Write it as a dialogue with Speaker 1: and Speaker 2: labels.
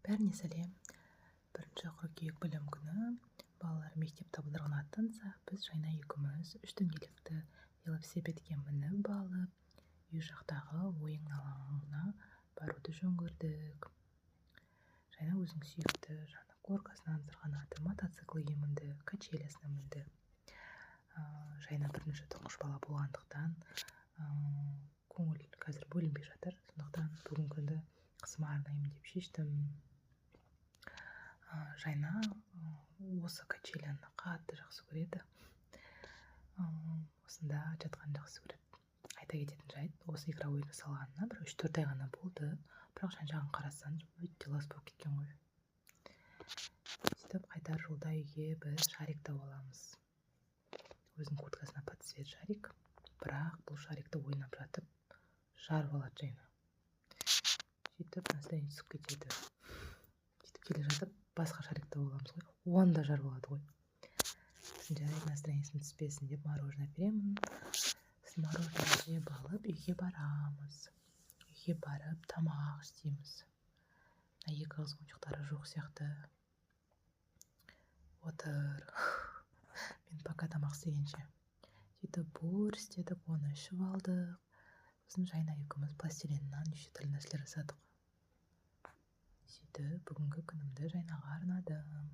Speaker 1: Бәріне сәлем. 1 қыркүйек білім күні балалар мектеп табылдырған аттанса, біз Жайна екеуміз 3 дөңгелекті велосипедке мініп алып, үй жақтағы ойын алаңына баруды жөн көрдік. Жайна өзінің сүйікті горкасынан сырғанады, мотоциклге мінді, качелясына мінді. Жайна бірінші тұңғыш бала болғандықтан көңіл қазір бөлінбей жатыр. Сондықтан бүгінгі күнді қызыма арнаймын деп шештім. Жайна осы качеляны қатты жақсы көреді. Осында жатқан жақсы көреді. Айта кететін жайт, осы игровойды салғанына бір 3-4 ай ғана болды. Бірақ жан-жағын қарасаң, өте лас болып кеткен ғой. Сөйтіп қайтар жолда үйге біз шарикті аламыз. Өзінің курткасына подцвет шарик. Бірақ бұл шарикті ойнап жатып жарып алады Жайна. Сөйтіп настроение түсіп кетеді. Сөйтіп келе жатып басқа шарикті аламыз ғой. Оны да жарып алады ғой. Жарайды, настроениесім түспесін деп мороженое беремін. Біз мороженое жеп алып үйге барамыз. Үйге барып тамақ істейміз. Екі қыз ойыншықтары жоқ сияқты. Отыр. Мен пока тамақ істегенше. Сөйтіп бур істедік, оны ішіп алдық. Сосын Жайна екеуміз пластилиннен неше түрлі нәрселер жасадық. Сөйтіп бүгінгі күнімді Жайнаға арнадым.